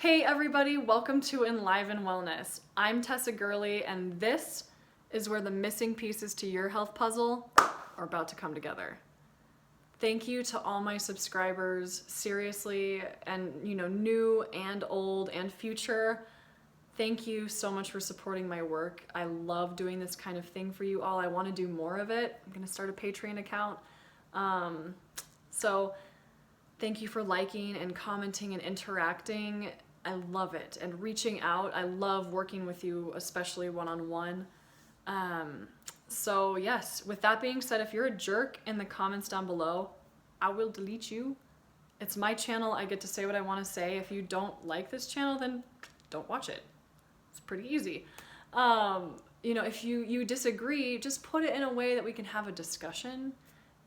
Hey everybody, welcome to Enliven Wellness. I'm Tessa Gurley, and this is where the missing pieces to your health puzzle are about to come together. Thank you to all my subscribers, seriously, and new and old and future. Thank you so much for supporting my work. I love doing this kind of thing for you all. I want to do more of it. I'm going to start a Patreon account. So thank you for liking and commenting and interacting. I love it. And reaching out. I love working with you, especially one-on-one. So yes, with that being said, if you're a jerk in the comments down below, I will delete you. It's my channel. I get to say what I want to say. If you don't like this channel, then don't watch it. It's pretty easy. If you disagree, just put it in a way that we can have a discussion,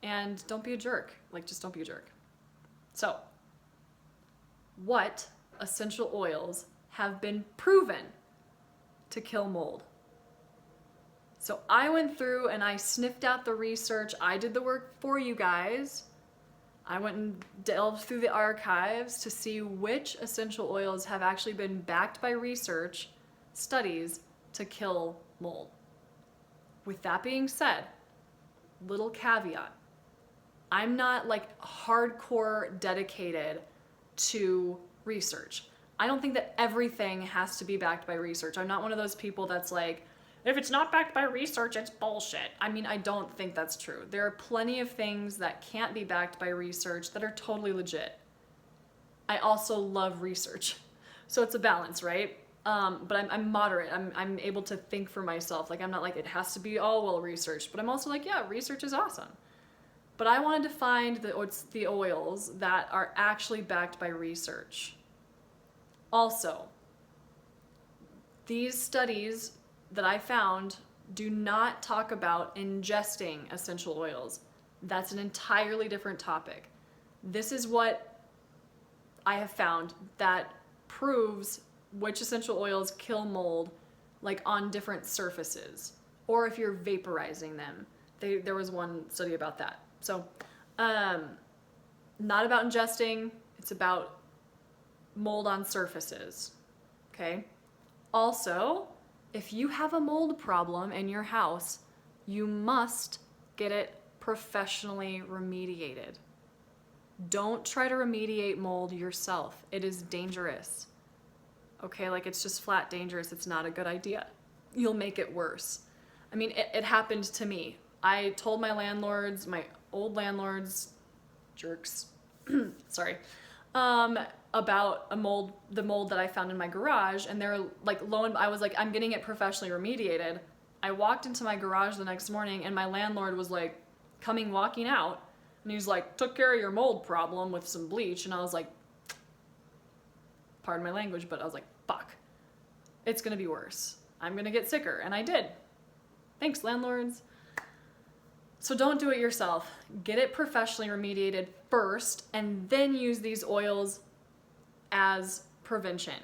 and don't be a jerk. Just don't be a jerk. So, what essential oils have been proven to kill mold? So I went through and I sniffed out the research. I did the work for you guys. I went and delved through the archives to see which essential oils have actually been backed by research studies to kill mold. With that being said, little caveat. I'm not hardcore dedicated to research. I don't think that everything has to be backed by research. I'm not one of those people that's like, if it's not backed by research, it's bullshit. I don't think that's true. There are plenty of things that can't be backed by research that are totally legit. I also love research. So it's a balance, right? But I'm moderate. I'm able to think for myself. I'm not like, it has to be all well researched, but I'm also like, yeah, research is awesome. But I wanted to find the oils that are actually backed by research. Also, these studies that I found do not talk about ingesting essential oils. That's an entirely different topic. This is what I have found that proves which essential oils kill mold, on different surfaces, or if you're vaporizing them. There was one study about that. So, not about ingesting, it's about mold on surfaces, okay? Also, if you have a mold problem in your house, you must get it professionally remediated. Don't try to remediate mold yourself. It is dangerous, okay? It's just flat dangerous. It's not a good idea. You'll make it worse. It happened to me. I told my landlords, my old landlords, jerks, sorry, about the mold that I found in my garage, and they're I was like, I'm getting it professionally remediated. I walked into my garage the next morning, and my landlord was walking out, and he was like, took care of your mold problem with some bleach, and I was like, pardon my language, but I was like, fuck, it's gonna be worse. I'm gonna get sicker, and I did. Thanks, landlords. So don't do it yourself. Get it professionally remediated first, and then use these oils as prevention.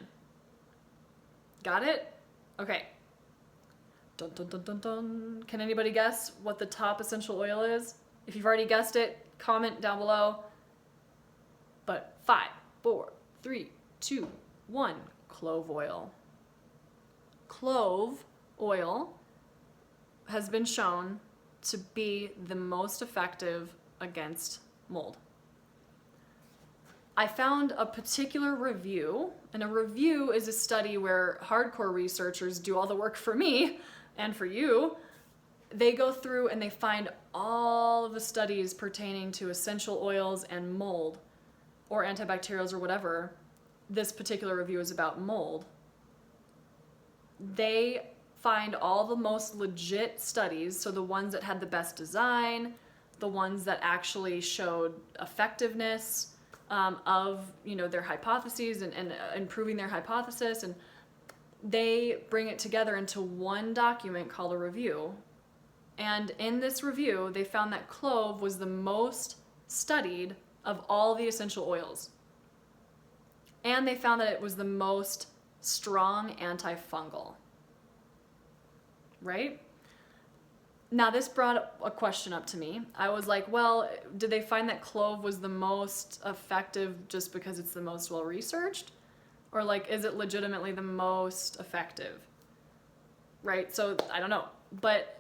Got it? Okay. Dun, dun, dun, dun, dun. Can anybody guess what the top essential oil is? If you've already guessed it, comment down below. But 5, 4, 3, 2, 1, clove oil. Clove oil has been shown to be the most effective against mold. I found a particular review, and a review is a study where hardcore researchers do all the work for me and for you. They go through and they find all of the studies pertaining to essential oils and mold, or antibacterials or whatever. This particular review is about mold. They find all the most legit studies, so the ones that had the best design, the ones that actually showed effectiveness of their hypotheses and proving their hypothesis, and they bring it together into one document called a review. And in this review, they found that clove was the most studied of all the essential oils. And they found that it was the most strong antifungal. Right? Now this brought a question up to me. I was like, well, did they find that clove was the most effective just because it's the most well-researched? Or like, is it legitimately the most effective? Right? So I don't know. But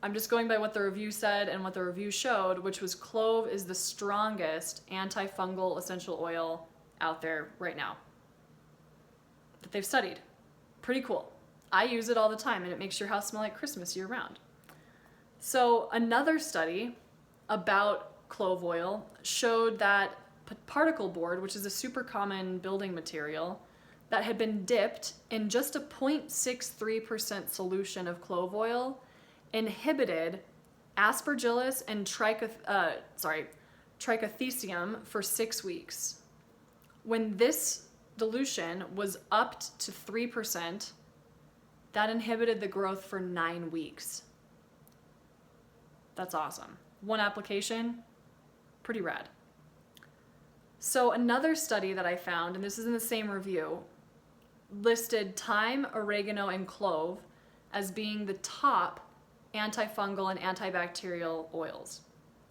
I'm just going by what the review said and what the review showed, which was clove is the strongest antifungal essential oil out there right now that they've studied. Pretty cool. I use it all the time, and it makes your house smell like Christmas year round. So another study about clove oil showed that particle board, which is a super common building material, that had been dipped in just a 0.63% solution of clove oil inhibited aspergillus and trichothecium for 6 weeks. When this dilution was upped to 3%, that inhibited the growth for 9 weeks. That's awesome. One application, pretty rad. So another study that I found, and this is in the same review, listed thyme, oregano, and clove as being the top antifungal and antibacterial oils.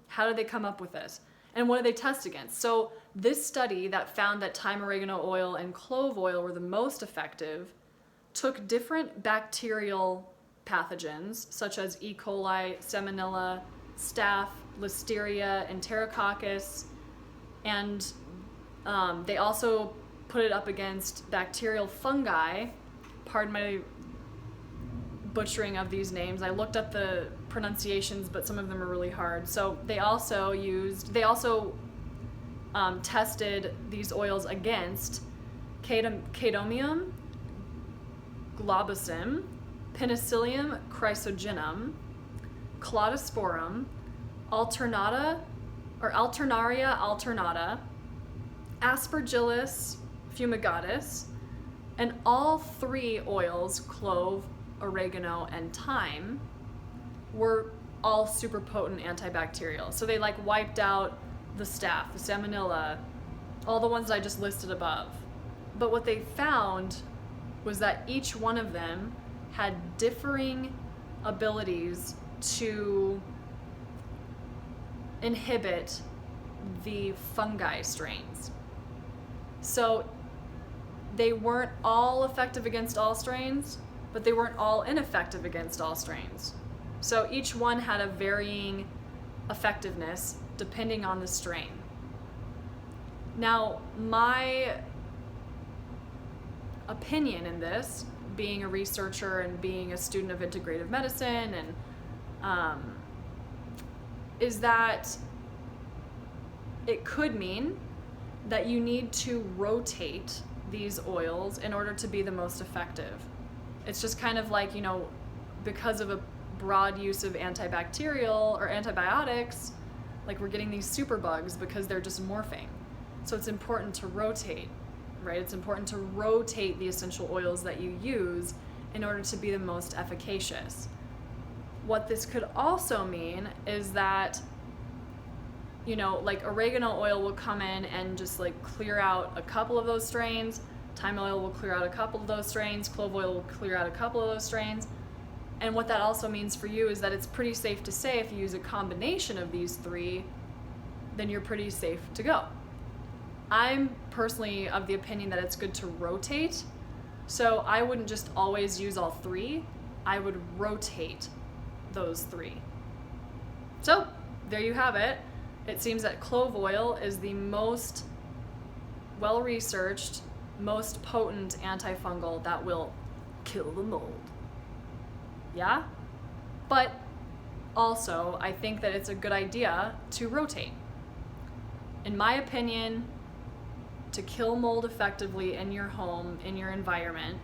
How did they come up with this? And what did they test against? So this study that found that thyme, oregano oil, and clove oil were the most effective took different bacterial pathogens such as E. coli, Salmonella, Staph, Listeria, Enterococcus, and they also put it up against bacterial fungi. Pardon my butchering of these names. I looked up the pronunciations, but some of them are really hard. So they also tested these oils against Chaetomium, globosum, Penicillium chrysogenum, Cladosporum, Alternaria alternata, Aspergillus fumigatus, and all three oils, clove, oregano, and thyme, were all super potent antibacterial. So they like wiped out the staph, the salmonella, all the ones I just listed above. But what they found was that each one of them had differing abilities to inhibit the fungi strains. So they weren't all effective against all strains, but they weren't all ineffective against all strains. So each one had a varying effectiveness depending on the strain. Now, my opinion in this, being a researcher and being a student of integrative medicine, and is that it could mean that you need to rotate these oils in order to be the most effective. It's just kind of like, because of a broad use of antibacterial or antibiotics, like we're getting these super bugs because they're just morphing. So it's important to rotate, right? It's important to rotate the essential oils that you use in order to be the most efficacious. What this could also mean is that, like oregano oil will come in and just like clear out a couple of those strains, thyme oil will clear out a couple of those strains, clove oil will clear out a couple of those strains. And what that also means for you is that it's pretty safe to say if you use a combination of these three, then you're pretty safe to go. I'm personally of the opinion that it's good to rotate. So I wouldn't just always use all three. I would rotate those three. So there you have it. It seems that clove oil is the most well-researched, most potent antifungal that will kill the mold. Yeah? But also, I think that it's a good idea to rotate. In my opinion, to kill mold effectively in your home, in your environment,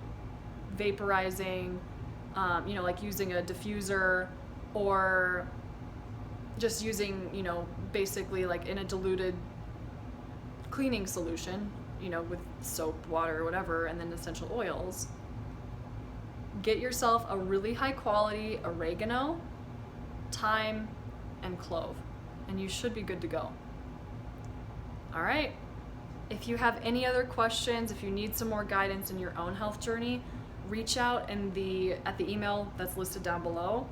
vaporizing, like using a diffuser, or just using, basically like in a diluted cleaning solution, with soap, water, or whatever, and then essential oils. Get yourself a really high quality oregano, thyme, and clove, and you should be good to go. All right. If you have any other questions, if you need some more guidance in your own health journey, reach out at the email that's listed down below.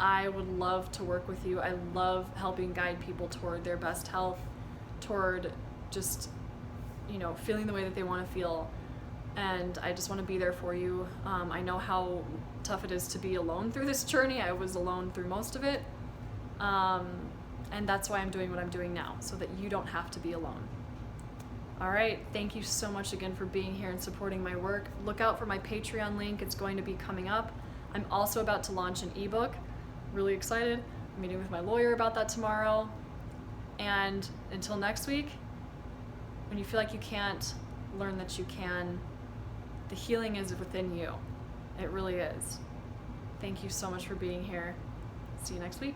I would love to work with you. I love helping guide people toward their best health, toward just, feeling the way that they want to feel. and I just want to be there for you. I know how tough it is to be alone through this journey. I was alone through most of it. And that's why I'm doing what I'm doing now, so that you don't have to be alone. All right, thank you so much again for being here and supporting my work. Look out for my Patreon link. It's going to be coming up. I'm also about to launch an ebook. Really excited. I'm meeting with my lawyer about that tomorrow. And until next week, when you feel like you can't, learn that you can. The healing is within you. It really is. Thank you so much for being here. See you next week.